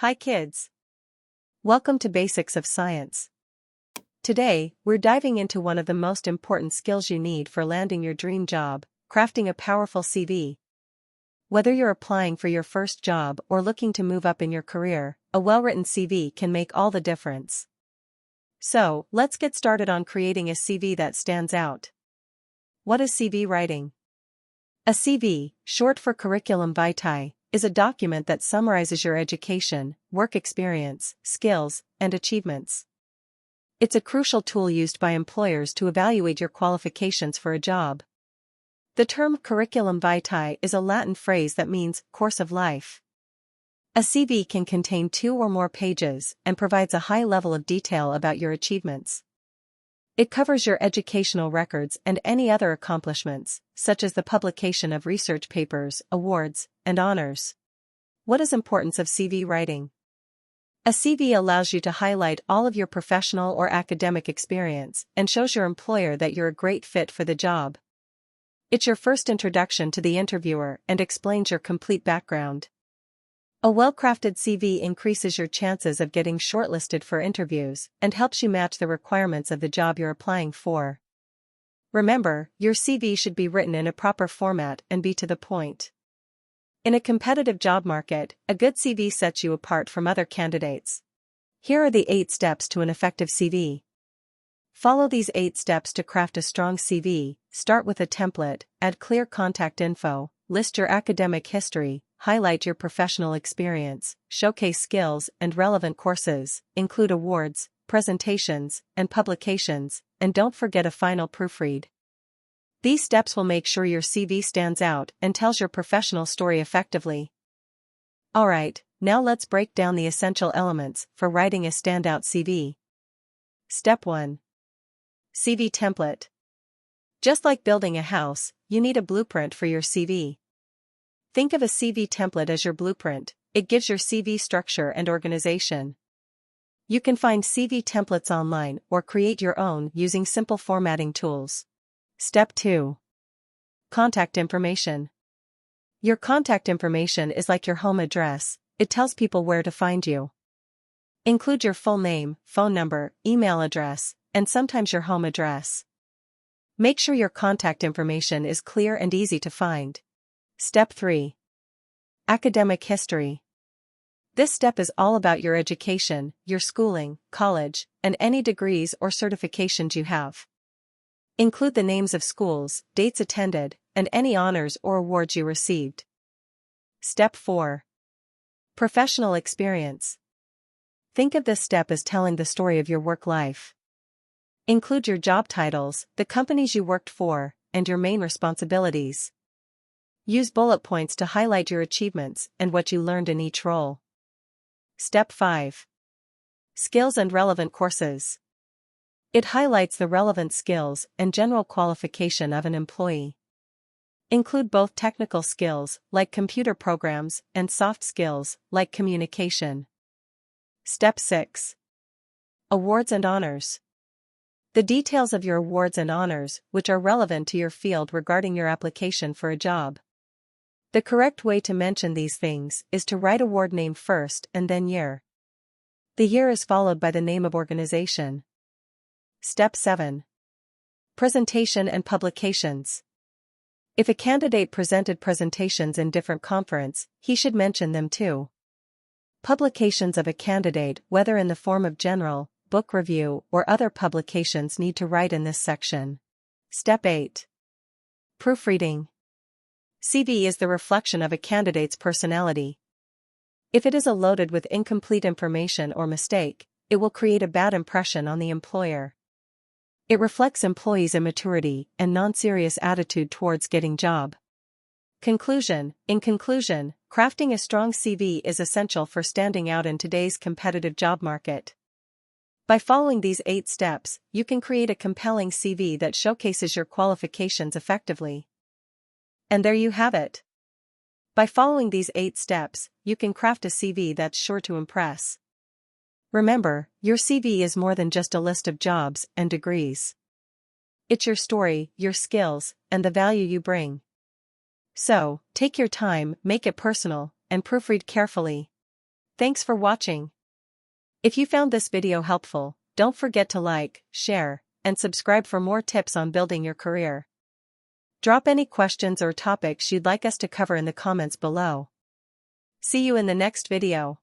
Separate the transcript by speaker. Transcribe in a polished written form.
Speaker 1: Hi kids! Welcome to Basics of Science. Today, we're diving into one of the most important skills you need for landing your dream job, crafting a powerful CV. Whether you're applying for your first job or looking to move up in your career, a well-written CV can make all the difference. So, let's get started on creating a CV that stands out. What is CV writing? A CV, short for Curriculum Vitae, is a document that summarizes your education, work experience, skills, and achievements. It's a crucial tool used by employers to evaluate your qualifications for a job. The term curriculum vitae is a Latin phrase that means course of life. A CV can contain 2 or more pages and provides a high level of detail about your achievements. It covers your educational records and any other accomplishments, such as the publication of research papers, awards, and honors. What is the importance of CV writing? A CV allows you to highlight all of your professional or academic experience and shows your employer that you're a great fit for the job. It's your first introduction to the interviewer and explains your complete background. A well-crafted CV increases your chances of getting shortlisted for interviews and helps you match the requirements of the job you're applying for. Remember, your CV should be written in a proper format and be to the point. In a competitive job market, a good CV sets you apart from other candidates. Here are the 8 steps to an effective CV. Follow these 8 steps to craft a strong CV. Start with a template, add clear contact info, list your academic history, highlight your professional experience, showcase skills and relevant courses, include awards, presentations, and publications, and don't forget a final proofread. These steps will make sure your CV stands out and tells your professional story effectively. Alright, now let's break down the essential elements for writing a standout CV. Step 1. CV template. Just like building a house, you need a blueprint for your CV. Think of a CV template as your blueprint. It gives your CV structure and organization. You can find CV templates online or create your own using simple formatting tools. Step 2. Contact information. Your contact information is like your home address. It tells people where to find you. Include your full name, phone number, email address, and sometimes your home address. Make sure your contact information is clear and easy to find. Step 3. Academic history. This step is all about your education, your schooling, college, and any degrees or certifications you have. Include the names of schools, dates attended, and any honors or awards you received. Step 4. Professional experience. Think of this step as telling the story of your work life. Include your job titles, the companies you worked for, and your main responsibilities. Use bullet points to highlight your achievements and what you learned in each role. Step 5. Skills and relevant courses. It highlights the relevant skills and general qualification of an employee. Include both technical skills, like computer programs, and soft skills, like communication. Step 6. Awards and honors. The details of your awards and honors, which are relevant to your field regarding your application for a job. The correct way to mention these things is to write award name first and then year. The year is followed by the name of organization. Step 7. Presentation and publications. If a candidate presented presentations in different conferences, he should mention them too. Publications of a candidate, whether in the form of general, book review, or other publications, need to write in this section. Step 8. Proofreading. CV is the reflection of a candidate's personality. If it is loaded with incomplete information or mistake, it will create a bad impression on the employer. It reflects employees' immaturity and non-serious attitude towards getting job. Conclusion. In conclusion, crafting a strong CV is essential for standing out in today's competitive job market. By following these 8 steps, you can create a compelling CV that showcases your qualifications effectively. And there you have it. By following these 8 steps, you can craft a CV that's sure to impress. Remember, your CV is more than just a list of jobs and degrees. It's your story, your skills, and the value you bring. So, take your time, make it personal, and proofread carefully. Thanks for watching. If you found this video helpful, don't forget to like, share, and subscribe for more tips on building your career. Drop any questions or topics you'd like us to cover in the comments below. See you in the next video.